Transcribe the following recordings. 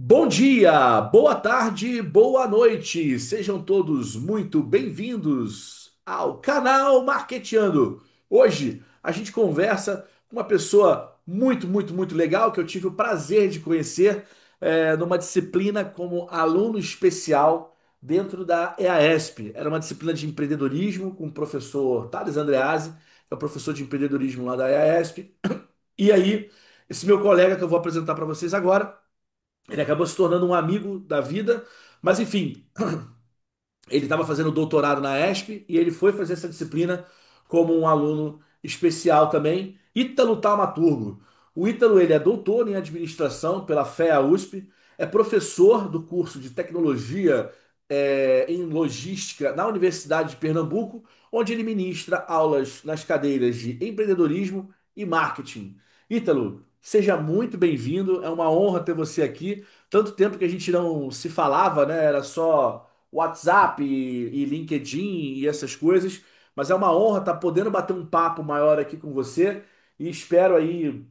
Bom dia, boa tarde, boa noite. Sejam todos muito bem-vindos ao canal Marqueteando. Hoje a gente conversa com uma pessoa muito legal que eu tive o prazer de conhecer numa disciplina como aluno especial dentro da EASP. Era uma disciplina de empreendedorismo com o professor Thales Andreazzi, que é o professor de empreendedorismo lá da EASP. E aí, esse meu colega que eu vou apresentar para vocês agora. Ele acabou se tornando um amigo da vida, mas enfim, ele estava fazendo doutorado na ESP e ele foi fazer essa disciplina como um aluno especial também. Ítalo Taumaturgo. O Ítalo, ele é doutor em administração pela FEA USP, é professor do curso de tecnologia em logística na Universidade de Pernambuco, onde ele ministra aulas nas cadeiras de empreendedorismo e marketing. Ítalo, seja muito bem-vindo, é uma honra ter você aqui. Tanto tempo que a gente não se falava, né? Era só WhatsApp e LinkedIn e essas coisas, mas é uma honra estar podendo bater um papo maior aqui com você e espero aí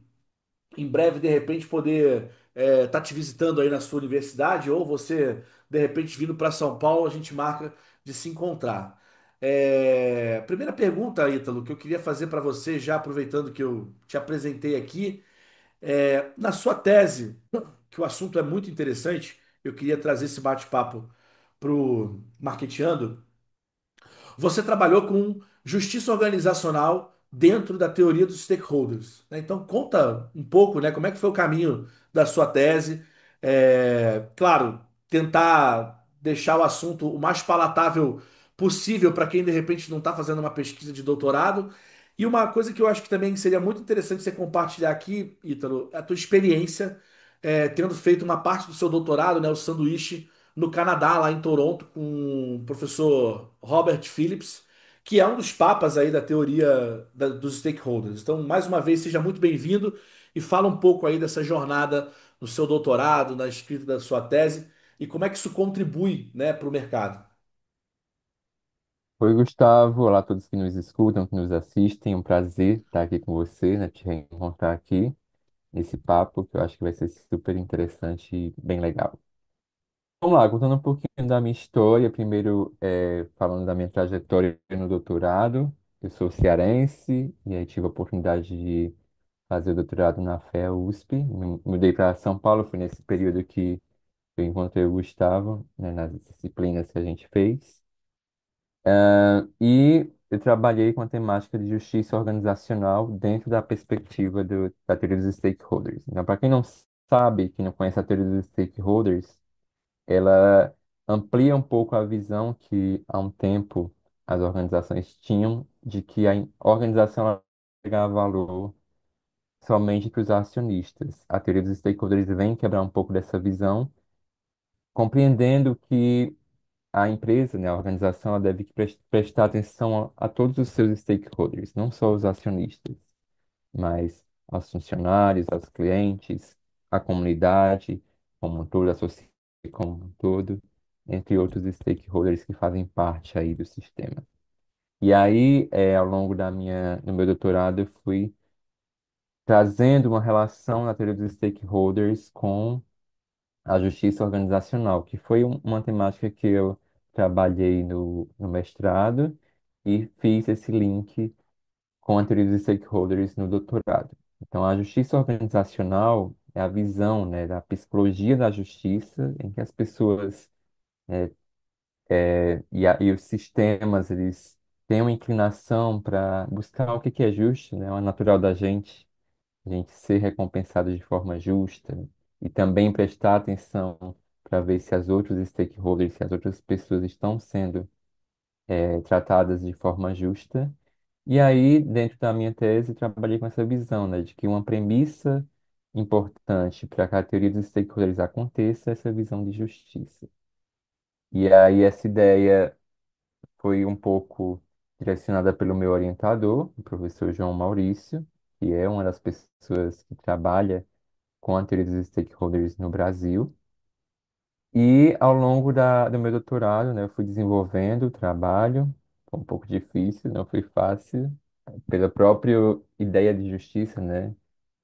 em breve, de repente, poder estar te visitando aí na sua universidade ou você, de repente, vindo para São Paulo, a gente marca de se encontrar. Primeira pergunta, Ítalo, que eu queria fazer para você, já aproveitando que eu te apresentei aqui, na sua tese, que o assunto é muito interessante, eu queria trazer esse bate-papo para o Marqueteando. Você trabalhou com justiça organizacional dentro da teoria dos stakeholders, né? Então conta um pouco, né, como é que foi o caminho da sua tese. Claro, tentar deixar o assunto o mais palatável possível para quem de repente não está fazendo uma pesquisa de doutorado. E uma coisa que eu acho que também seria muito interessante você compartilhar aqui, Ítalo, é a tua experiência tendo feito uma parte do seu doutorado, né, o sanduíche no Canadá, lá em Toronto, com o professor Robert Phillips, que é um dos papas aí da teoria dos stakeholders. Então, mais uma vez, seja muito bem-vindo e fala um pouco aí dessa jornada no seu doutorado, na escrita da sua tese e como é que isso contribui, né, para o mercado. Oi, Gustavo. Olá a todos que nos escutam, que nos assistem. É um prazer estar aqui com você, né? Te reencontrar aqui nesse papo que eu acho que vai ser super interessante e bem legal. Vamos lá, contando um pouquinho da minha história. Primeiro, falando da minha trajetória no doutorado. Eu sou cearense e aí tive a oportunidade de fazer o doutorado na FEA USP. Me mudei para São Paulo, foi nesse período que eu encontrei o Gustavo, né, nas disciplinas que a gente fez. E eu trabalhei com a temática de justiça organizacional dentro da perspectiva da teoria dos stakeholders. Então, para quem não sabe, quem não conhece a teoria dos stakeholders, ela amplia um pouco a visão que há um tempo as organizações tinham de que a organização ela agregava valor somente para os acionistas. A teoria dos stakeholders vem quebrar um pouco dessa visão, compreendendo que a empresa, né, a organização, ela deve prestar atenção a todos os seus stakeholders, não só os acionistas, mas aos funcionários, aos clientes, à comunidade como um todo, à sociedade como um todo, entre outros stakeholders que fazem parte aí do sistema. E aí, ao longo do meu doutorado, eu fui trazendo uma relação na teoria dos stakeholders com a justiça organizacional, que foi uma temática que eu trabalhei no mestrado e fiz esse link com a teoria dos stakeholders no doutorado. Então, a justiça organizacional é a visão, né, da psicologia da justiça, em que as pessoas e os sistemas, eles têm uma inclinação para buscar o que que é justo, né, é natural da gente, a gente ser recompensado de forma justa e também prestar atenção para ver se as outros stakeholders, se as outras pessoas estão sendo tratadas de forma justa. E aí, dentro da minha tese, trabalhei com essa visão, né, de que uma premissa importante para que a teoria dos stakeholders aconteça é essa visão de justiça. E aí, essa ideia foi um pouco direcionada pelo meu orientador, o professor João Maurício, que é uma das pessoas que trabalha com a teoria dos stakeholders no Brasil. E ao longo do meu doutorado, né, eu fui desenvolvendo o trabalho, foi um pouco difícil, não foi fácil, pela própria ideia de justiça, né?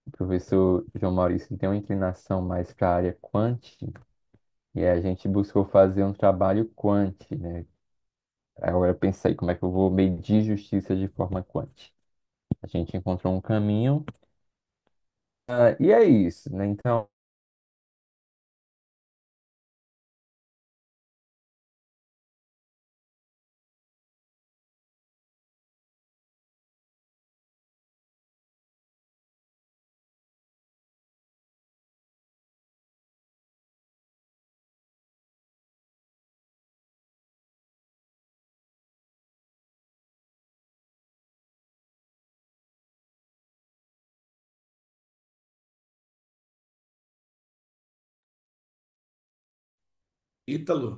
o professor João Maurício tem uma inclinação mais para a área quant, e a gente buscou fazer um trabalho quant, né? Agora eu pensei, como é que eu vou medir justiça de forma quant? A gente encontrou um caminho, e é isso, né? Então, Ítalo,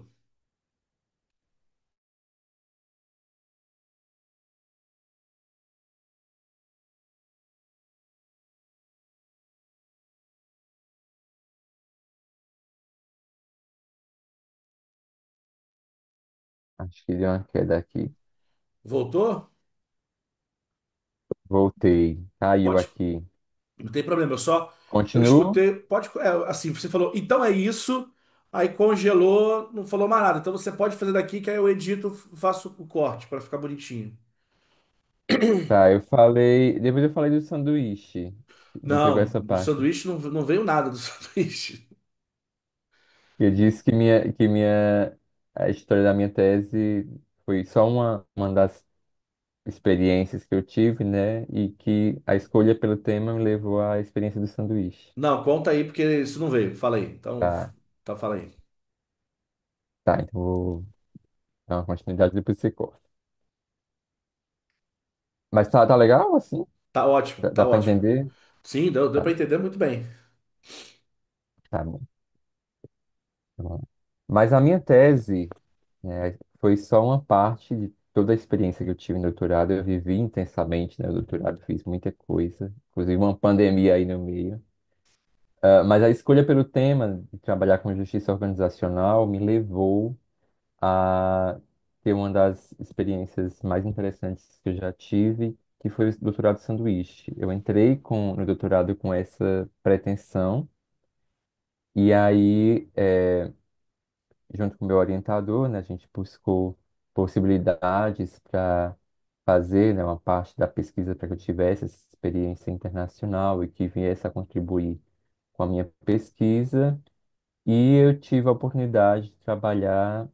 acho que deu uma queda aqui. voltou? Voltei, caiu Pode, aqui. não tem problema, eu Continuo? escutei, pode, assim, você falou, então é isso, aí congelou, não falou mais nada. Então você pode fazer daqui que aí eu edito, faço o corte para ficar bonitinho. Tá, eu falei. Depois eu falei do sanduíche. Não pegou Não, essa do parte. sanduíche não veio nada do sanduíche. Eu disse que a história da minha tese foi só uma das experiências que eu tive, né? E que a escolha pelo tema me levou à experiência do sanduíche. Não, conta aí porque isso não veio. Fala aí. Então, Tá, tá, fala aí. tá, então vou dar uma continuidade depois você corta. Mas tá legal assim? Tá ótimo, tá Dá pra ótimo. entender? Sim, deu Tá, para entender muito bem. tá bom. Tá bom. Mas a minha tese, né, foi só uma parte de toda a experiência que eu tive no doutorado. Eu vivi intensamente, né, o doutorado, fiz muita coisa, inclusive uma pandemia aí no meio. Mas a escolha pelo tema de trabalhar com justiça organizacional me levou a ter uma das experiências mais interessantes que eu já tive, que foi o doutorado sanduíche. Eu entrei no doutorado com essa pretensão, e aí, junto com o meu orientador, né, a gente buscou possibilidades para fazer, né, uma parte da pesquisa para que eu tivesse essa experiência internacional e que viesse a contribuir com a minha pesquisa. E eu tive a oportunidade de trabalhar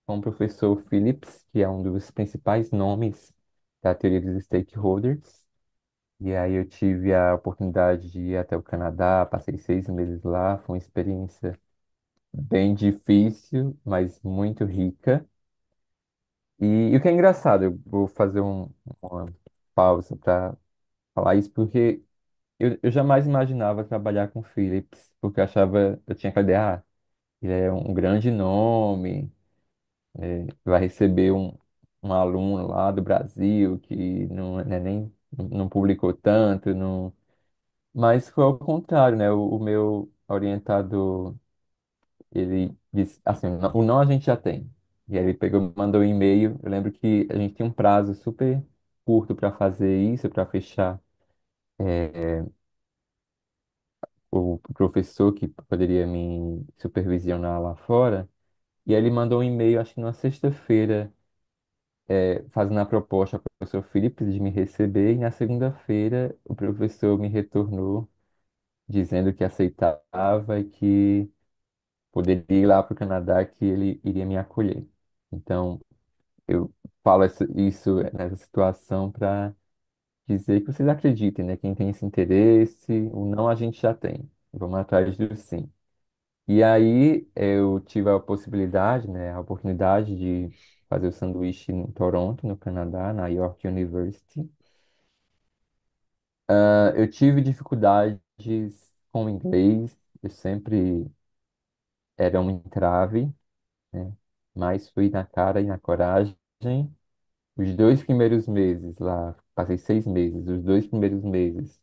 com o professor Phillips, que é um dos principais nomes da teoria dos stakeholders. E aí eu tive a oportunidade de ir até o Canadá, passei 6 meses lá, foi uma experiência bem difícil, mas muito rica. E o que é engraçado, eu vou fazer uma pausa para falar isso, porque eu jamais imaginava trabalhar com Phillips, porque eu achava, eu tinha aquela ideia, ele é um grande nome, vai receber um aluno lá do Brasil que não, né, nem não publicou tanto, não... Mas foi ao contrário, né? O meu orientador, ele disse, assim, o não a gente já tem. E aí ele pegou, me mandou um e-mail. Eu lembro que a gente tinha um prazo super curto para fazer isso, para fechar o professor que poderia me supervisionar lá fora. E aí ele mandou um e-mail, acho que numa sexta-feira, fazendo a proposta ao professor Felipe de me receber, e na segunda-feira o professor me retornou dizendo que aceitava e que poderia ir lá para o Canadá, que ele iria me acolher. Então, eu falo isso nessa situação para dizer que vocês acreditem, né? Quem tem esse interesse, o não a gente já tem. Vamos atrás do sim. E aí eu tive a possibilidade, né, a oportunidade de fazer o sanduíche em Toronto, no Canadá, na York University. Eu tive dificuldades com o inglês, eu sempre era um entrave, né? Mas fui na cara e na coragem. Os 2 primeiros meses lá, passei 6 meses, os 2 primeiros meses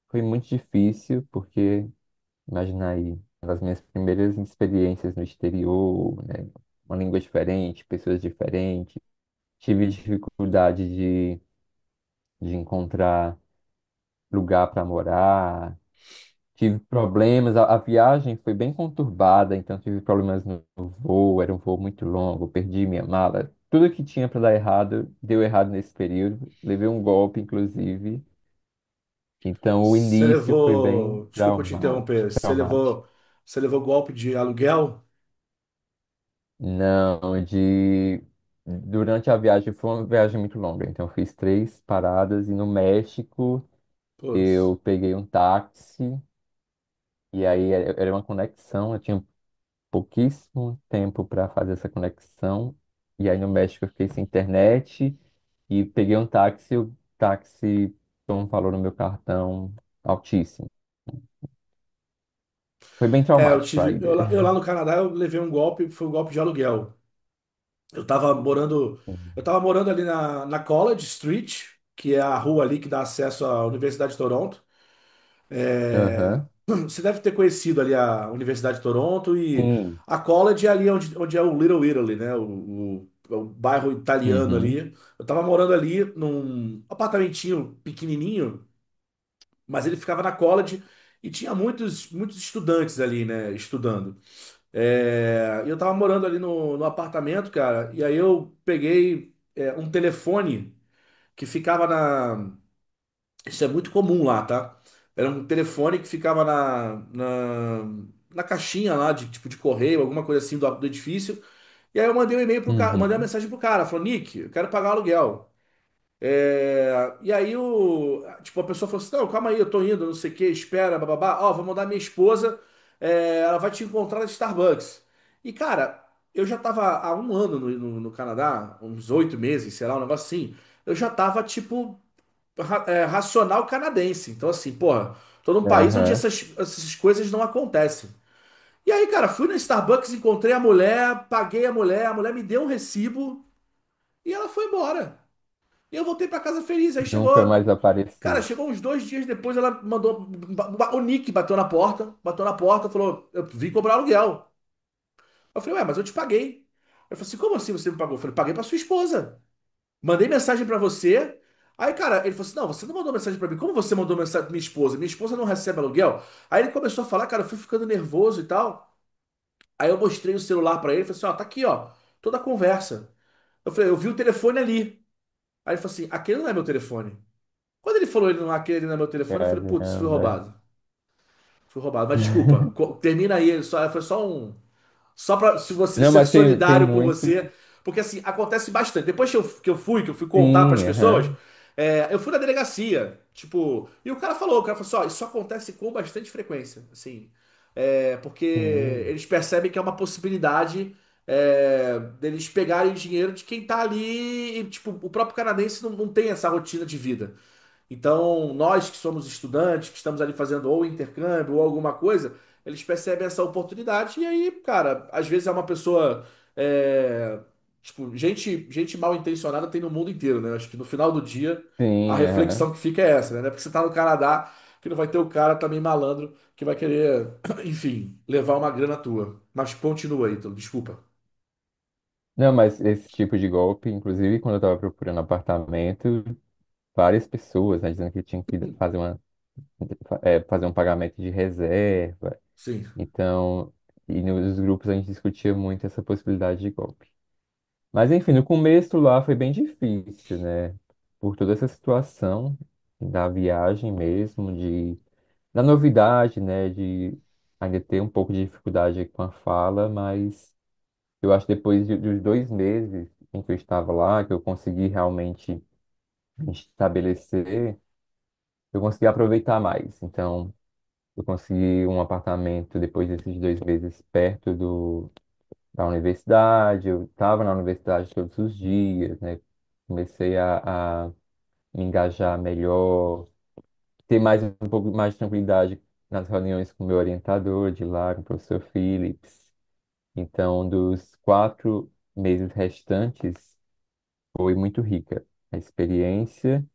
foi muito difícil, porque, imagina aí, uma das minhas primeiras experiências no exterior, né? Uma língua diferente, pessoas diferentes. Tive dificuldade de encontrar lugar para morar. tive problemas, a viagem foi bem conturbada, então tive problemas no voo, era um voo muito longo, perdi minha mala. Tudo que tinha para dar errado, deu errado nesse período. Levei um golpe, inclusive. Então o Você início foi bem levou, desculpa te interromper, traumático. você levou golpe de aluguel? Não, durante a viagem foi uma viagem muito longa, então eu fiz 3 paradas e no México Putz. eu peguei um táxi e aí era uma conexão, eu tinha pouquíssimo tempo para fazer essa conexão. E aí no México eu fiquei sem internet e peguei um táxi, o táxi com um valor no meu cartão altíssimo. Foi bem É, traumático aí. eu lá no Canadá eu levei um golpe, foi um golpe de aluguel. Eu tava morando ali na College Street, que é a rua ali que dá acesso à Universidade de Toronto. É, Aham. você deve ter conhecido ali a Universidade de Toronto e Sim. a College é ali onde é o Little Italy, né? O bairro italiano Uhum. ali. Eu tava morando ali num apartamentinho pequenininho, mas ele ficava na College e tinha muitos estudantes ali, né? Estudando. E eu tava morando ali no apartamento, cara, e aí eu peguei um telefone que ficava na. Isso é muito comum lá, tá? Era um telefone que ficava na caixinha lá de tipo de correio, alguma coisa assim do edifício. E aí eu mandei um e-mail pro cara, mandei uma Uhum. mensagem pro cara, falou, Nick, eu quero pagar o aluguel. E aí tipo, a pessoa falou assim, não, calma aí, eu tô indo, não sei o que, espera, bababá. Ó, vou mandar minha esposa, ela vai te encontrar na Starbucks. E, cara, eu já tava há um ano no Canadá, uns 8 meses, sei lá, um negócio assim. Eu já tava, tipo, racional canadense. Então, assim, porra, tô num país onde Aham. essas coisas não acontecem. E aí, cara, fui na Starbucks, encontrei a mulher, paguei a mulher me deu um recibo e ela foi embora. E eu voltei pra casa feliz. Aí Nunca chegou, mais cara, apareceu. chegou uns 2 dias depois, ela mandou, o Nick bateu na porta, falou, eu vim cobrar aluguel. Eu falei, ué, mas eu te paguei. Eu falei assim, como assim você me pagou? Eu falei, paguei pra sua esposa. Mandei mensagem pra você. Aí, cara, ele falou assim: não, você não mandou mensagem pra mim. Como você mandou mensagem pra minha esposa? Minha esposa não recebe aluguel. Aí ele começou a falar, cara, eu fui ficando nervoso e tal. Aí eu mostrei o celular pra ele, falei assim: ó, tá aqui, ó, toda a conversa. Eu falei, eu vi o telefone ali. Aí ele falou assim: aquele não é meu telefone. Quando ele falou ele não, aquele não é meu telefone, eu falei, putz, fui Caramba. roubado. Fui roubado. Mas desculpa, termina aí, foi só um. Só para se você Não, ser mas tem solidário com muito. você, porque assim, acontece bastante. Depois que eu fui contar para as Sim, pessoas, aham. eu fui na delegacia, tipo, e o cara falou assim, ó, isso acontece com bastante frequência, assim, porque Sim, eles percebem que é uma possibilidade deles pegarem dinheiro de quem tá ali, e, tipo, o próprio canadense não tem essa rotina de vida. Então, nós que somos estudantes, que estamos ali fazendo ou intercâmbio ou alguma coisa, eles percebem essa oportunidade e aí, cara, às vezes é uma pessoa. é, tipo, gente mal intencionada tem no mundo inteiro, né? Acho que no final do dia a sim, reflexão aham. que fica é essa, né? Não é porque você tá no Canadá que não vai ter o cara também malandro que vai querer, enfim, levar uma grana tua. Mas continua aí, então, desculpa. Não, mas esse tipo de golpe, inclusive quando eu estava procurando apartamento, várias pessoas, né, dizendo que tinha que fazer um pagamento de reserva. Sim. Então, e nos grupos a gente discutia muito essa possibilidade de golpe. Mas enfim, no começo lá foi bem difícil, né? Por toda essa situação da viagem mesmo, da novidade, né? De ainda ter um pouco de dificuldade com a fala, mas eu acho que depois dos 2 meses em que eu estava lá, que eu consegui realmente me estabelecer, eu consegui aproveitar mais. Então, eu consegui um apartamento depois desses 2 meses perto da universidade. Eu estava na universidade todos os dias, né? Comecei a me engajar melhor, ter mais um pouco mais de tranquilidade nas reuniões com o meu orientador de lá, com o professor Phillips. Então, dos 4 meses restantes, foi muito rica a experiência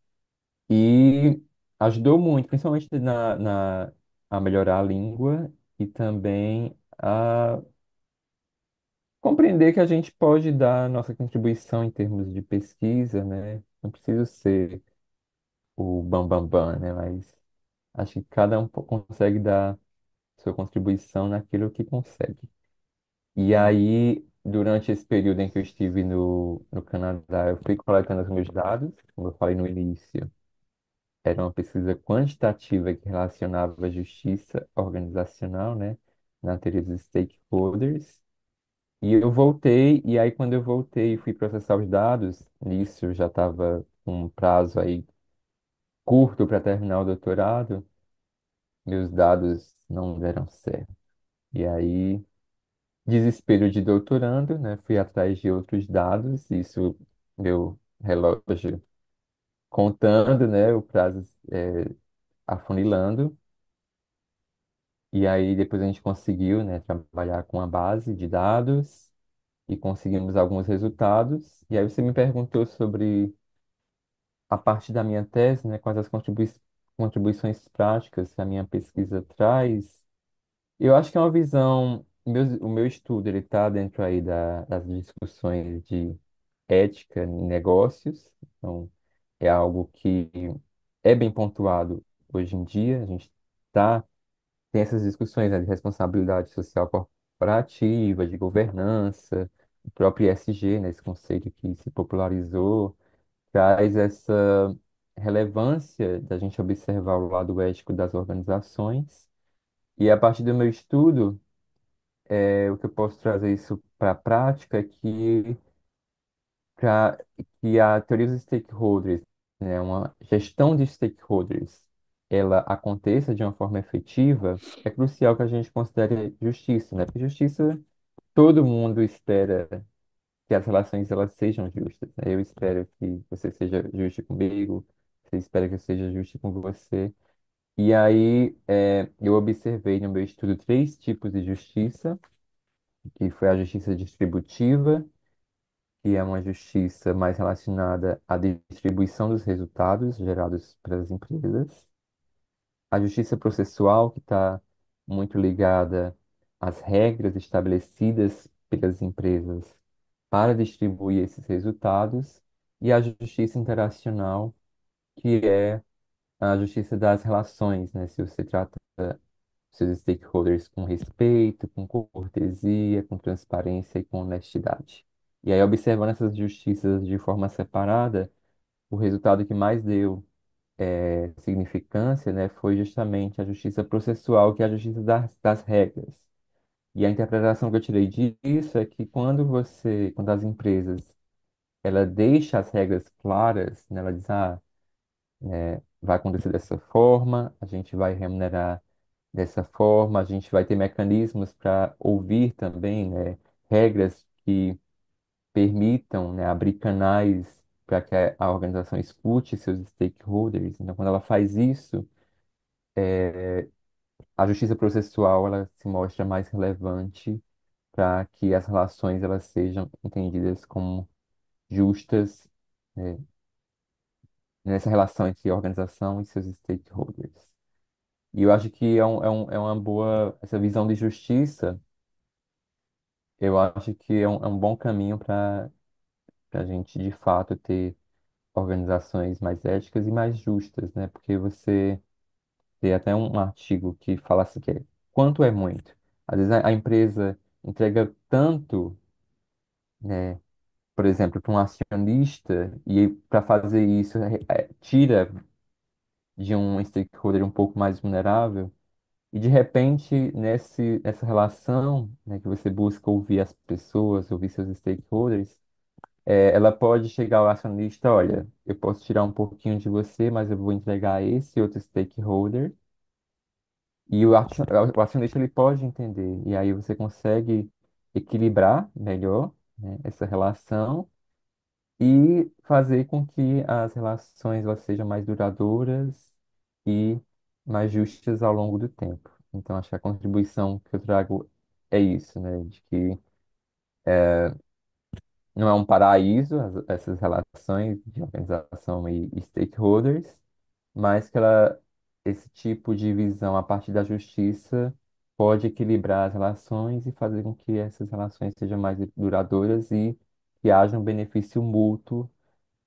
e ajudou muito, principalmente a melhorar a língua e também a compreender que a gente pode dar a nossa contribuição em termos de pesquisa, né? Não preciso ser o bam, bam, bam, né? Mas Acho que cada um consegue dar sua contribuição naquilo que consegue. E Hum. aí, durante esse período em que eu estive no Canadá, eu fui coletando os meus dados, como eu falei no início, era uma pesquisa quantitativa que relacionava a justiça organizacional, né, na teoria dos stakeholders. E eu voltei, e aí quando eu voltei e fui processar os dados, nisso eu já estava com um prazo aí curto para terminar o doutorado, meus dados não deram certo. E aí, desespero de doutorando, né? Fui atrás de outros dados, isso meu relógio contando, né? O prazo afunilando. E aí depois a gente conseguiu, né, trabalhar com a base de dados e conseguimos alguns resultados. E aí você me perguntou sobre a parte da minha tese, né? Quais as contribuições práticas que a minha pesquisa traz. Eu acho que é uma visão. O meu estudo ele está dentro aí das discussões de ética em negócios. Então, é algo que é bem pontuado hoje em dia. A gente tem essas discussões, né, de responsabilidade social corporativa, de governança, o próprio ESG, né, esse conceito que se popularizou, traz essa relevância da gente observar o lado ético das organizações. E a partir do meu estudo, o que eu posso trazer isso para a prática é para que a teoria dos stakeholders, né, uma gestão de stakeholders, ela aconteça de uma forma efetiva, é crucial que a gente considere justiça, né? Porque justiça, todo mundo espera que as relações elas sejam justas, né? Eu espero que você seja justo comigo, você espera que eu seja justo com você. E aí, eu observei no meu estudo três tipos de justiça, que foi a justiça distributiva, que é uma justiça mais relacionada à distribuição dos resultados gerados pelas empresas. A justiça processual, que está muito ligada às regras estabelecidas pelas empresas para distribuir esses resultados. E a justiça interacional, que é a justiça das relações, né? Se você trata seus stakeholders com respeito, com cortesia, com transparência e com honestidade. E aí, observando essas justiças de forma separada, o resultado que mais deu significância, né, foi justamente a justiça processual, que é a justiça das regras. E a interpretação que eu tirei disso é que quando as empresas, ela deixa as regras claras, né, ela diz, vai acontecer dessa forma, a gente vai remunerar dessa forma, a gente vai ter mecanismos para ouvir também, né, regras que permitam, né, abrir canais para que a organização escute seus stakeholders. Então, quando ela faz isso, a justiça processual ela se mostra mais relevante para que as relações elas sejam entendidas como justas, né, nessa relação entre a organização e seus stakeholders. E eu acho que é uma boa, essa visão de justiça, eu acho que é um bom caminho para a gente, de fato, ter organizações mais éticas e mais justas, né? Porque você tem até um artigo que fala assim, que é quanto é muito? Às vezes a empresa entrega tanto, né? Por exemplo, para um acionista, e para fazer isso, tira de um stakeholder um pouco mais vulnerável. E de repente, nessa relação, né, que você busca ouvir as pessoas, ouvir seus stakeholders, ela pode chegar ao acionista, olha, eu posso tirar um pouquinho de você, mas eu vou entregar a esse outro stakeholder. E o acionista ele pode entender. E aí você consegue equilibrar melhor, né, essa relação e fazer com que as relações elas sejam mais duradouras e mais justas ao longo do tempo. Então, acho que a contribuição que eu trago é isso, né? De que não é um paraíso essas relações de organização e stakeholders, mas que esse tipo de visão a partir da justiça pode equilibrar as relações e fazer com que essas relações sejam mais duradouras e que haja um benefício mútuo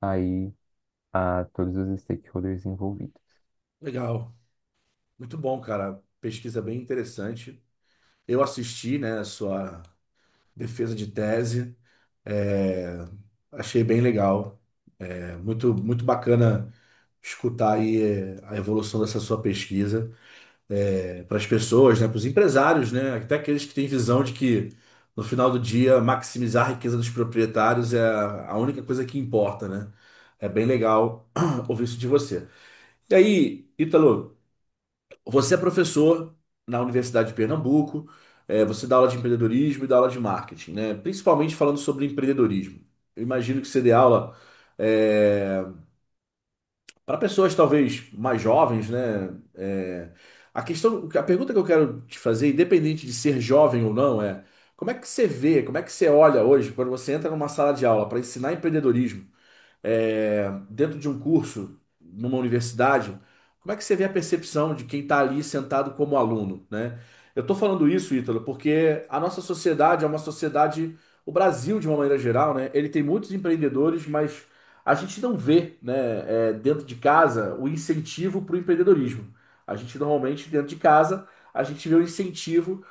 aí a todos os stakeholders envolvidos. Legal. Muito bom, cara. Pesquisa bem interessante. Eu assisti, né, a sua defesa de tese. É, achei bem legal. Muito, muito bacana escutar aí a evolução dessa sua pesquisa para as pessoas, né, para os empresários, né, até aqueles que têm visão de que no final do dia maximizar a riqueza dos proprietários é a única coisa que importa, né? É bem legal ouvir isso de você. E aí, Ítalo, você é professor na Universidade de Pernambuco, você dá aula de empreendedorismo e dá aula de marketing, né? Principalmente falando sobre empreendedorismo. Eu imagino que você dê aula é, para pessoas talvez mais jovens, né? A pergunta que eu quero te fazer, independente de ser jovem ou não, é como é que você vê, como é que você olha hoje quando você entra numa sala de aula para ensinar empreendedorismo? Dentro de um curso, numa universidade, como é que você vê a percepção de quem está ali sentado como aluno, né? Eu estou falando isso, Ítalo, porque a nossa sociedade é uma sociedade, o Brasil, de uma maneira geral, né? Ele tem muitos empreendedores, mas a gente não vê, né, dentro de casa, o incentivo para o empreendedorismo. A gente normalmente, dentro de casa, a gente vê o incentivo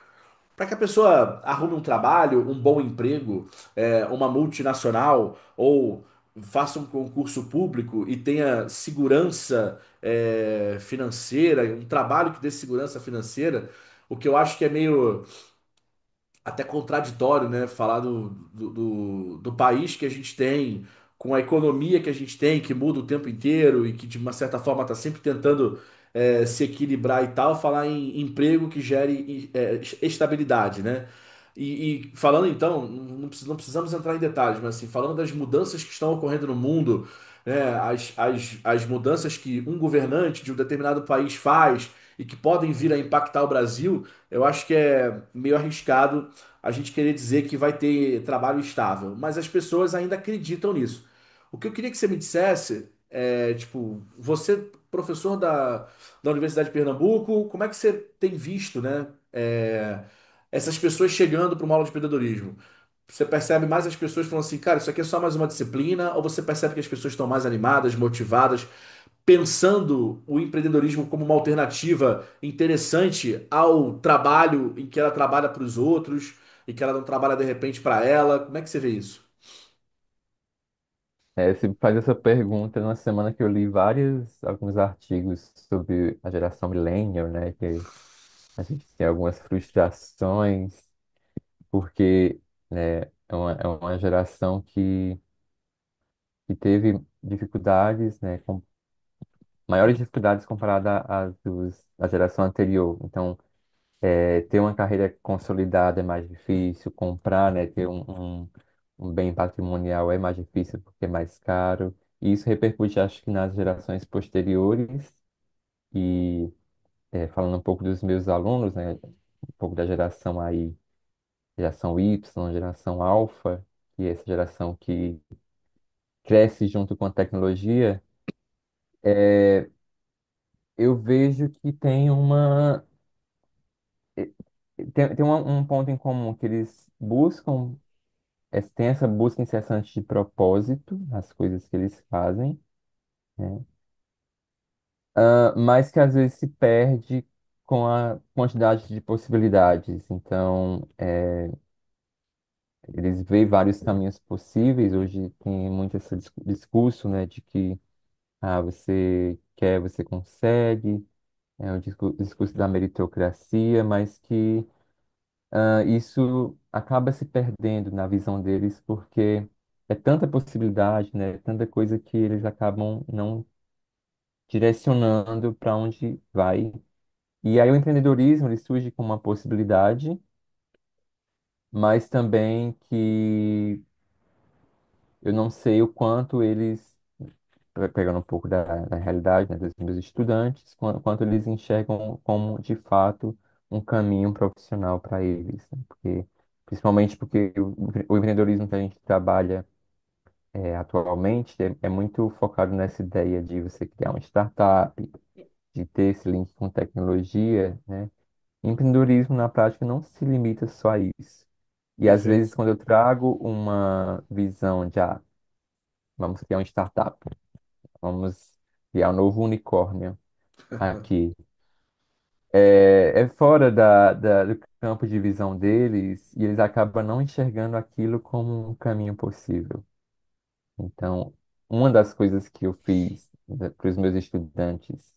para que a pessoa arrume um trabalho, um bom emprego, uma multinacional ou faça um concurso público e tenha segurança, financeira, um trabalho que dê segurança financeira, o que eu acho que é meio até contraditório, né? Falar do país que a gente tem, com a economia que a gente tem, que muda o tempo inteiro e que de uma certa forma está sempre tentando se equilibrar e tal, falar em emprego que gere estabilidade, né? E falando então, não precisamos entrar em detalhes, mas assim, falando das mudanças que estão ocorrendo no mundo, né, as mudanças que um governante de um determinado país faz e que podem vir a impactar o Brasil, eu acho que é meio arriscado a gente querer dizer que vai ter trabalho estável, mas as pessoas ainda acreditam nisso. O que eu queria que você me dissesse é, tipo, você, professor da Universidade de Pernambuco, como é que você tem visto, né, essas pessoas chegando para uma aula de empreendedorismo? Você percebe mais as pessoas falando assim, cara, isso aqui é só mais uma disciplina, ou você percebe que as pessoas estão mais animadas, motivadas, pensando o empreendedorismo como uma alternativa interessante ao trabalho em que ela trabalha para os outros e que ela não trabalha de repente para ela? Como é que você vê isso? Você faz essa pergunta numa semana que eu li alguns artigos sobre a geração millennial, né? Que a gente tem algumas frustrações, porque né, é uma geração que teve dificuldades, né? Maiores dificuldades comparada da geração anterior. Então, ter uma carreira consolidada é mais difícil, comprar, né, ter um bem patrimonial é mais difícil porque é mais caro. E isso repercute, acho que, nas gerações posteriores. E falando um pouco dos meus alunos, né, um pouco da geração aí, geração Y, geração Alpha, que é essa geração que cresce junto com a tecnologia, eu vejo que tem um ponto em comum que eles buscam. Tem essa busca incessante de propósito nas coisas que eles fazem, né? Mas que às vezes se perde com a quantidade de possibilidades. Então, eles veem vários caminhos possíveis. Hoje tem muito esse discurso, né, de que você quer, você consegue, é o discurso da meritocracia, mas que isso acaba se perdendo na visão deles, porque é tanta possibilidade, né? Tanta coisa que eles acabam não direcionando para onde vai. E aí o empreendedorismo ele surge como uma possibilidade, mas também que eu não sei o quanto eles, pegando um pouco da realidade, né, dos meus estudantes, quanto eles enxergam como de fato um caminho profissional para eles, né? Porque principalmente porque o empreendedorismo que a gente trabalha atualmente é muito focado nessa ideia de você criar uma startup, de ter esse link com tecnologia, né? Empreendedorismo na prática não se limita só a isso. E às vezes Perfeito. quando eu trago uma visão de, vamos criar uma startup, vamos criar um novo unicórnio aqui. é fora do campo de visão deles e eles acabam não enxergando aquilo como um caminho possível. Então, uma das coisas que eu fiz para os meus estudantes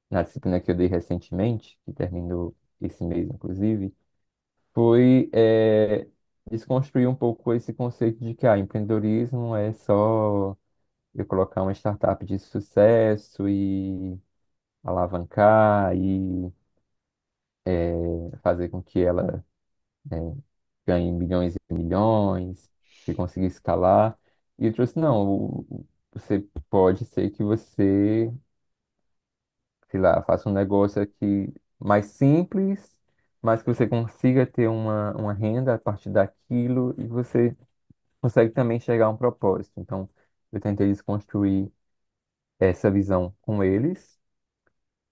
na disciplina que eu dei recentemente, que terminou esse mês, inclusive, foi desconstruir um pouco esse conceito de que empreendedorismo é só eu colocar uma startup de sucesso e alavancar e fazer com que ela ganhe milhões e milhões, e conseguir escalar. E eu trouxe, não, você pode ser que você, sei lá, faça um negócio aqui mais simples, mas que você consiga ter uma renda a partir daquilo e você consegue também chegar a um propósito. Então, eu tentei desconstruir essa visão com eles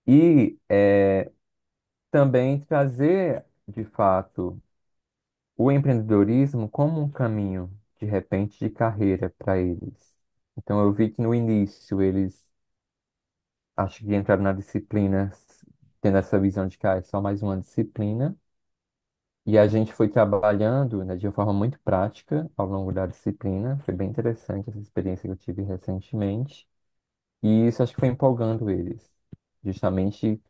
e também trazer, de fato, o empreendedorismo como um caminho, de repente, de carreira para eles. Então, eu vi que no início eles acho que entraram na disciplina tendo essa visão de que é só mais uma disciplina. E a gente foi trabalhando, né, de uma forma muito prática ao longo da disciplina. Foi bem interessante essa experiência que eu tive recentemente. E isso acho que foi empolgando eles, justamente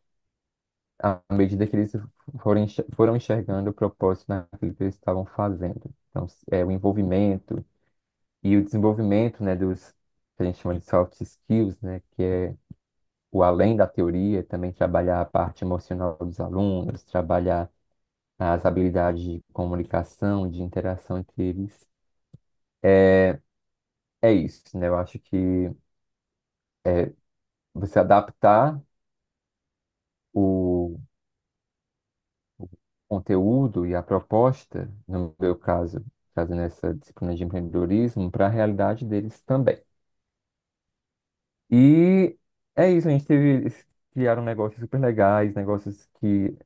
à medida que eles foram enxergando o propósito naquilo que eles estavam fazendo. Então, o envolvimento e o desenvolvimento, né, dos que a gente chama de soft skills, né, que é o além da teoria, também trabalhar a parte emocional dos alunos, trabalhar as habilidades de comunicação, de interação entre eles. É isso, né? Eu acho que você adaptar o conteúdo e a proposta, no meu caso, fazendo essa disciplina de empreendedorismo, para a realidade deles também. E é isso, a gente criaram negócios super legais, negócios que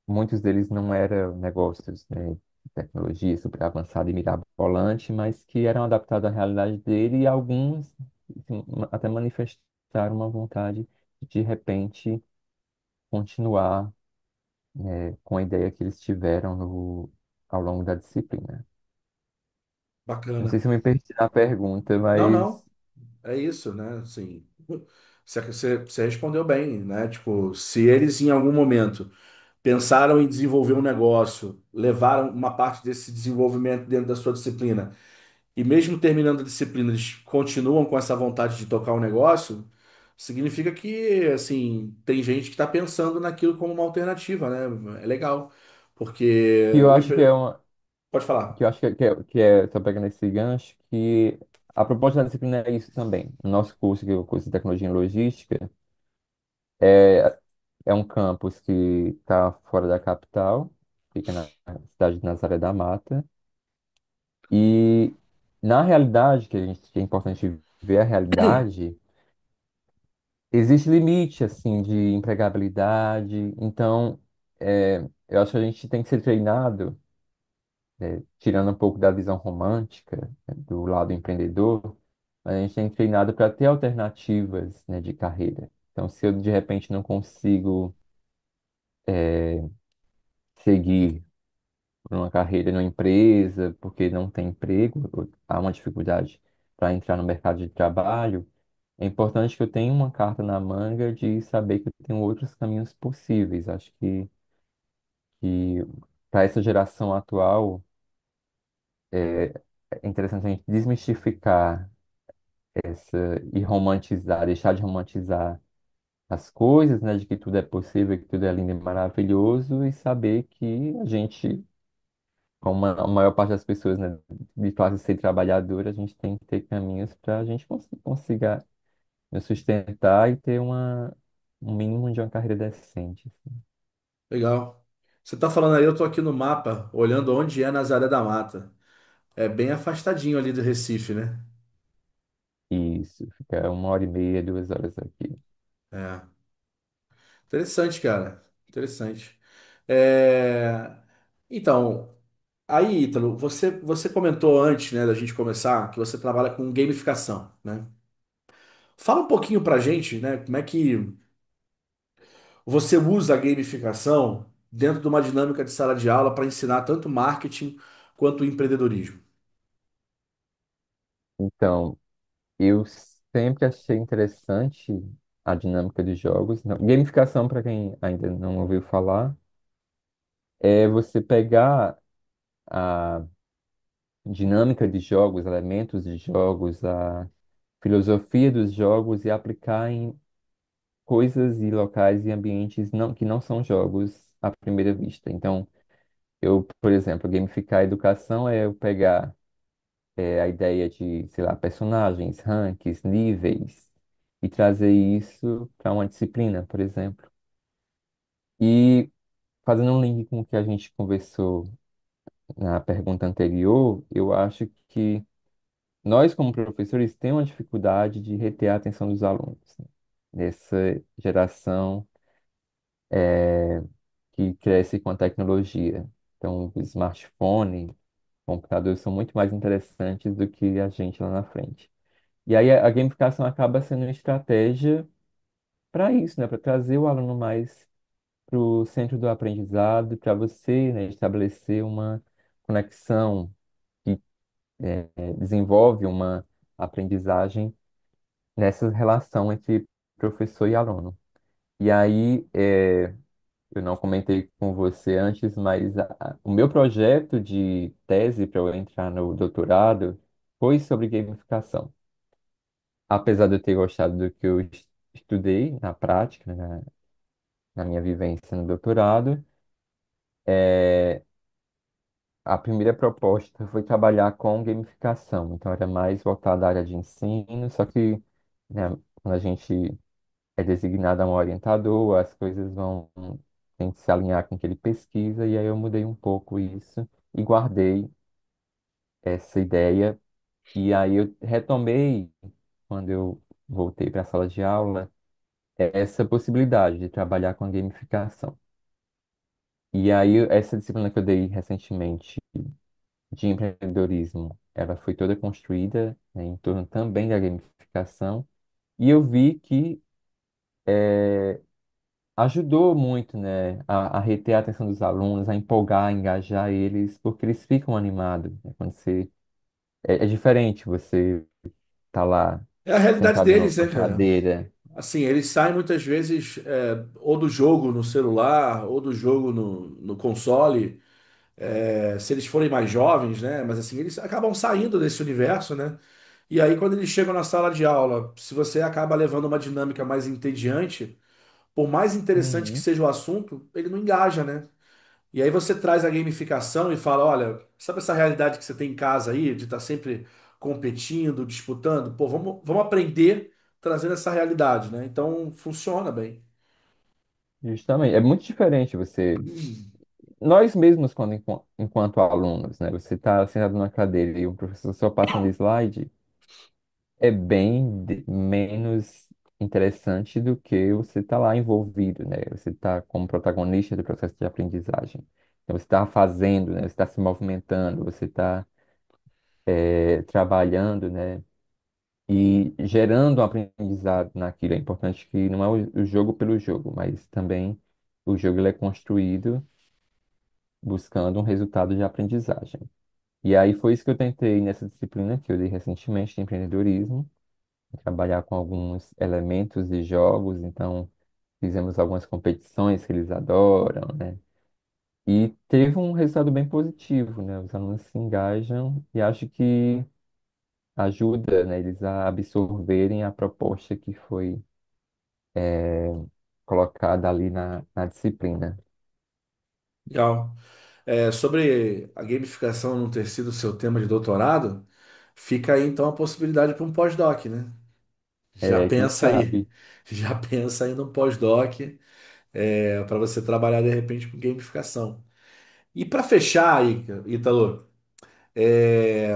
muitos deles não eram negócios, né, de tecnologia super avançada e mirabolante, mas que eram adaptados à realidade dele e alguns assim, até manifestaram uma vontade de repente continuar, né, com a ideia que eles tiveram ao longo da disciplina. Não Bacana. sei se eu me perdi na pergunta, Não, não. mas É isso, né? Assim, você respondeu bem, né? Tipo, se eles em algum momento pensaram em desenvolver um negócio, levaram uma parte desse desenvolvimento dentro da sua disciplina, e mesmo terminando a disciplina, eles continuam com essa vontade de tocar o negócio, significa que, assim, tem gente que está pensando naquilo como uma alternativa, né? É legal, que porque eu acho que é uma, Pode falar. que eu acho que é, só pegando esse gancho, que a proposta da disciplina é isso também. O nosso curso, que é o curso de Tecnologia em Logística, é, é um campus que está fora da capital, fica na cidade de Nazaré da Mata, e na realidade, que é importante ver a realidade, existe limite, assim, de empregabilidade, então, eu acho que a gente tem que ser treinado tirando um pouco da visão romântica, né, do lado empreendedor, a gente tem treinado para ter alternativas, né, de carreira. Então, se eu de repente não consigo seguir por uma carreira numa empresa, porque não tem emprego, ou há uma dificuldade para entrar no mercado de trabalho, é importante que eu tenha uma carta na manga de saber que eu tenho outros caminhos possíveis. Acho que para essa geração atual, é interessante a gente desmistificar e romantizar, deixar de romantizar as coisas, né, de que tudo é possível, que tudo é lindo e maravilhoso, e saber que a gente, como a maior parte das pessoas, né, de classe C trabalhadora, a gente tem que ter caminhos para a gente consiga nos sustentar e ter um mínimo de uma carreira decente. Legal. Você tá falando aí, eu tô aqui no mapa, olhando onde é Nazaré da Mata. É bem afastadinho ali do Recife, né? Isso, fica 1 hora e meia, 2 horas aqui. É. Interessante, cara. Interessante. É, Então, aí, Ítalo, você comentou antes, né, da gente começar, que você trabalha com gamificação, né? Fala um pouquinho pra gente, né, você usa a gamificação dentro de uma dinâmica de sala de aula para ensinar tanto marketing quanto empreendedorismo? Então, eu sempre achei interessante a dinâmica dos jogos. Gamificação, para quem ainda não ouviu falar, é você pegar a dinâmica de jogos, elementos de jogos, a filosofia dos jogos e aplicar em coisas e locais e ambientes que não são jogos à primeira vista. Então, por exemplo, gamificar a educação é eu pegar a ideia de, sei lá, personagens, ranks, níveis e trazer isso para uma disciplina, por exemplo. E fazendo um link com o que a gente conversou na pergunta anterior, eu acho que nós, como professores, temos uma dificuldade de reter a atenção dos alunos, né? Nessa geração que cresce com a tecnologia. Então, o smartphone, computadores são muito mais interessantes do que a gente lá na frente. E aí a gamificação acaba sendo uma estratégia para isso, né? Para trazer o aluno mais para o centro do aprendizado, para você, né, estabelecer uma conexão que desenvolve uma aprendizagem nessa relação entre professor e aluno. E aí, eu não comentei com você antes, mas o meu projeto de tese para eu entrar no doutorado foi sobre gamificação. Apesar de eu ter gostado do que eu estudei na prática, né, na minha vivência no doutorado, é, a primeira proposta foi trabalhar com gamificação. Então, era mais voltada à área de ensino, só que, né, quando a gente é designado a um orientador, as coisas vão tem que se alinhar com o que ele pesquisa, e aí eu mudei um pouco isso e guardei essa ideia. E aí eu retomei, quando eu voltei para a sala de aula, essa possibilidade de trabalhar com a gamificação. E aí essa disciplina que eu dei recentemente de empreendedorismo, ela foi toda construída, né, em torno também da gamificação, e eu vi que ajudou muito, né, a reter a atenção dos alunos, a empolgar, a engajar eles, porque eles ficam animados, né, quando você... É diferente você tá lá É a realidade sentado deles, numa né, cara? cadeira. Assim, eles saem muitas vezes ou do jogo no celular, ou do jogo no console, se eles forem mais jovens, né? Mas assim, eles acabam saindo desse universo, né? E aí, quando eles chegam na sala de aula, se você acaba levando uma dinâmica mais entediante, por mais interessante que Uhum. seja o assunto, ele não engaja, né? E aí você traz a gamificação e fala, olha, sabe essa realidade que você tem em casa aí, de estar sempre competindo, disputando? Pô, vamos aprender trazendo essa realidade, né? Então funciona bem. Justamente, é muito diferente você... Nós mesmos, enquanto alunos, né, você está sentado numa cadeira e o professor só passando slide, é bem menos interessante do que você estar lá envolvido, né? Você está como protagonista do processo de aprendizagem. Então, você está fazendo, né? Você está se movimentando, você está trabalhando, né? E gerando um aprendizado naquilo. É importante que não é o jogo pelo jogo, mas também o jogo ele é construído buscando um resultado de aprendizagem. E aí foi isso que eu tentei nessa disciplina que eu dei recentemente de empreendedorismo, trabalhar com alguns elementos de jogos, então fizemos algumas competições que eles adoram, né? E teve um resultado bem positivo, né? Os alunos se engajam e acho que ajuda, né, eles a absorverem a proposta que foi colocada ali na disciplina. Legal. Sobre a gamificação não ter sido seu tema de doutorado, fica aí então a possibilidade para um pós-doc, né? Já É, quem pensa aí, sabe? já pensa aí num pós-doc para você trabalhar de repente com gamificação. E para fechar aí, Ítalo, é,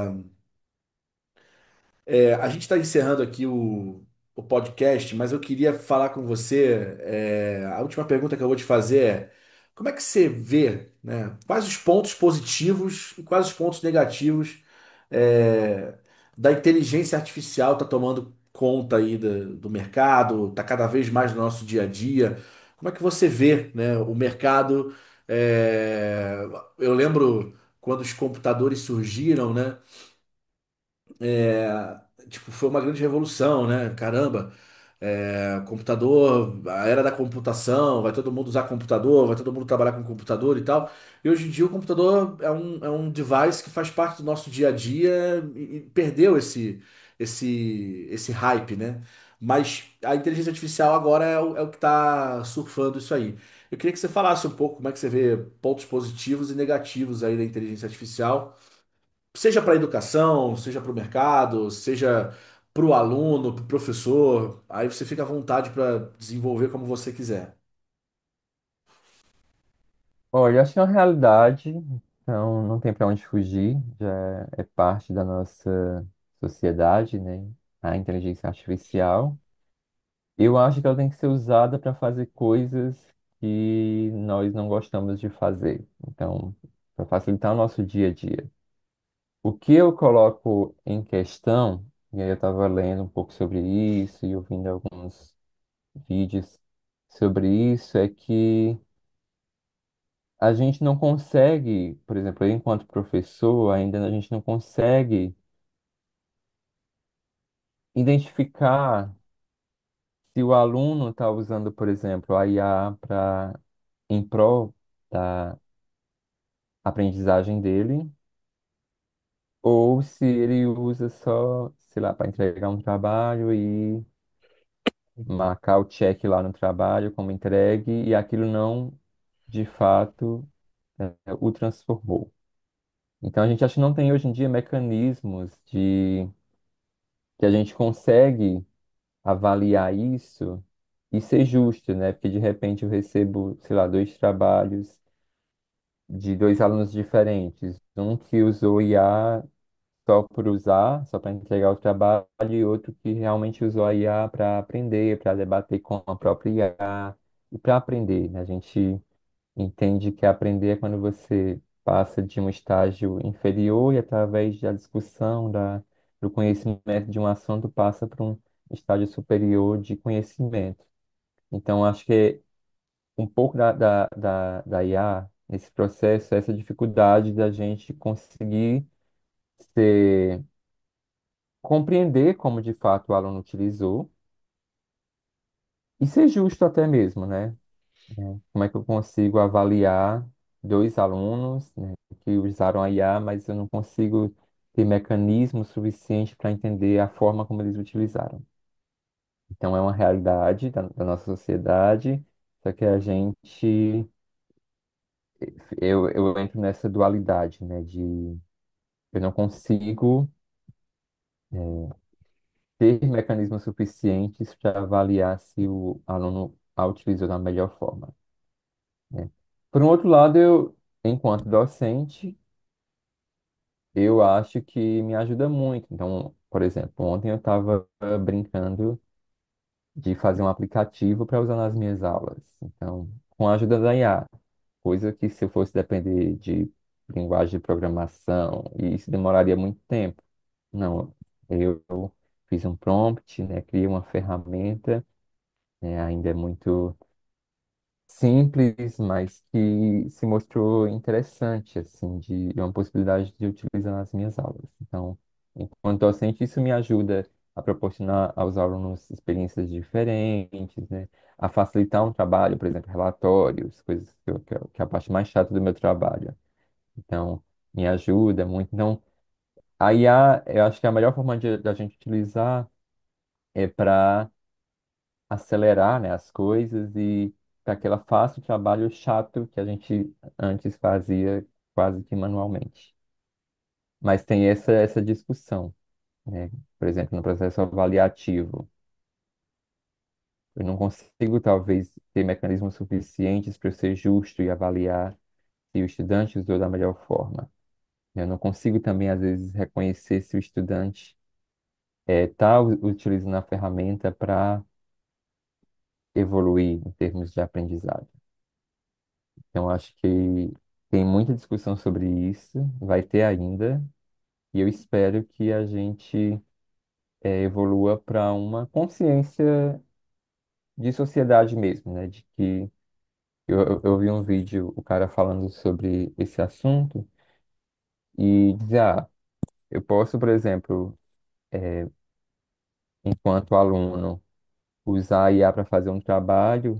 a gente está encerrando aqui o podcast, mas eu queria falar com você. A última pergunta que eu vou te fazer é: como é que você vê, né, quais os pontos positivos e quais os pontos negativos é, da inteligência artificial está tomando conta aí do mercado, está cada vez mais no nosso dia a dia? como é que você vê, né, o mercado? É, eu lembro quando os computadores surgiram, né? Tipo, foi uma grande revolução, né? Caramba, computador, a era da computação, vai todo mundo usar computador, vai todo mundo trabalhar com computador e tal. E hoje em dia o computador é um device que faz parte do nosso dia a dia e perdeu esse hype, né? Mas a inteligência artificial agora é o que está surfando isso aí. Eu queria que você falasse um pouco como é que você vê pontos positivos e negativos aí da inteligência artificial, seja para a educação, seja para o mercado, seja para o aluno, para o professor. Aí você fica à vontade para desenvolver como você quiser. Olha, acho que é uma realidade, então não tem para onde fugir, já é parte da nossa sociedade, né? A inteligência artificial. Eu acho que ela tem que ser usada para fazer coisas que nós não gostamos de fazer. Então, para facilitar o nosso dia a dia. O que eu coloco em questão, e aí eu estava lendo um pouco sobre isso e ouvindo alguns vídeos sobre isso, é que a gente não consegue, por exemplo, eu enquanto professor, ainda a gente não consegue identificar se o aluno está usando, por exemplo, a IA para em prol da aprendizagem dele, ou se ele usa só, sei lá, para entregar um trabalho e marcar o check lá no trabalho como entregue e aquilo não, de fato, o transformou. Então a gente acha que não tem hoje em dia mecanismos de que a gente consegue avaliar isso e ser justo, né? Porque de repente eu recebo, sei lá, dois trabalhos de dois alunos diferentes, um que usou IA só por usar, só para entregar o trabalho, e outro que realmente usou a IA para aprender, para debater com a própria IA e para aprender, né? A gente entende que aprender é quando você passa de um estágio inferior e através da discussão, do conhecimento de um assunto, passa para um estágio superior de conhecimento. Então, acho que um pouco da IA nesse processo é essa dificuldade da gente conseguir ser, compreender como de fato o aluno utilizou e ser justo até mesmo, né? Como é que eu consigo avaliar dois alunos, né, que usaram a IA, mas eu não consigo ter mecanismo suficiente para entender a forma como eles utilizaram. Então, é uma realidade da nossa sociedade, só que a gente, eu entro nessa dualidade, né, de eu não consigo ter mecanismos suficientes para avaliar se o aluno a utilizou da melhor forma, né. Por um outro lado, eu, enquanto docente, eu acho que me ajuda muito. Então, por exemplo, ontem eu estava brincando de fazer um aplicativo para usar nas minhas aulas. Então, com a ajuda da IA, coisa que se eu fosse depender de linguagem de programação, e isso demoraria muito tempo. Não, eu fiz um prompt, né, criei uma ferramenta, né, ainda é muito simples, mas que se mostrou interessante, assim, de uma possibilidade de utilizar nas minhas aulas. Então, enquanto docente, isso me ajuda a proporcionar aos alunos experiências diferentes, né? A facilitar um trabalho, por exemplo, relatórios, coisas que é a parte mais chata do meu trabalho. Então, me ajuda muito. Então, a IA, eu acho que a melhor forma de da gente utilizar é para acelerar, né, as coisas e para que ela faça o trabalho chato que a gente antes fazia quase que manualmente. Mas tem essa discussão, né? Por exemplo, no processo avaliativo, eu não consigo talvez ter mecanismos suficientes para eu ser justo e avaliar se o estudante usou da melhor forma. Eu não consigo também, às vezes, reconhecer se o estudante está utilizando a ferramenta para evoluir em termos de aprendizado. Então, acho que tem muita discussão sobre isso, vai ter ainda, e eu espero que a gente evolua para uma consciência de sociedade mesmo, né? De que eu vi um vídeo, o cara falando sobre esse assunto e dizer, eu posso, por exemplo, enquanto aluno, usar a IA para fazer um trabalho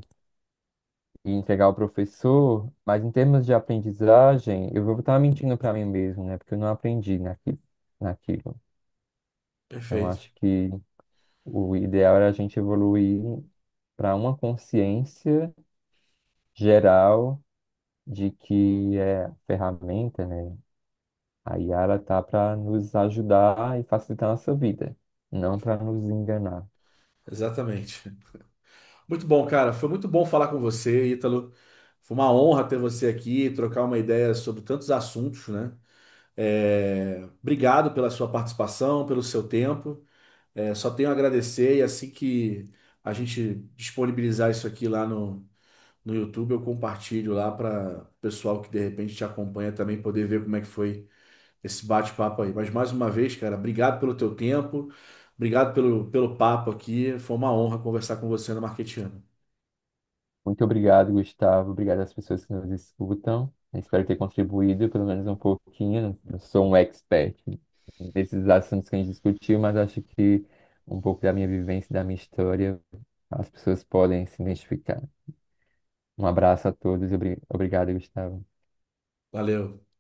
e entregar ao professor, mas em termos de aprendizagem, eu vou estar mentindo para mim mesmo, né? Porque eu não aprendi naquilo. Então, Perfeito. acho que o ideal era a gente evoluir para uma consciência geral de que é a ferramenta, né? A IA está para nos ajudar e facilitar a nossa vida, não para nos enganar. Exatamente. Muito bom, cara. Foi muito bom falar com você, Ítalo. Foi uma honra ter você aqui, trocar uma ideia sobre tantos assuntos, né? Obrigado pela sua participação, pelo seu tempo. Só tenho a agradecer e assim que a gente disponibilizar isso aqui lá no YouTube, eu compartilho lá para o pessoal que de repente te acompanha também poder ver como é que foi esse bate-papo aí. Mas mais uma vez, cara, obrigado pelo teu tempo, obrigado pelo papo aqui. Foi uma honra conversar com você na Marquetiano. Muito obrigado, Gustavo. Obrigado às pessoas que nos escutam. Espero ter contribuído pelo menos um pouquinho. Não sou um expert nesses assuntos que a gente discutiu, mas acho que um pouco da minha vivência, da minha história, as pessoas podem se identificar. Um abraço a todos e obrigado, Gustavo. Valeu.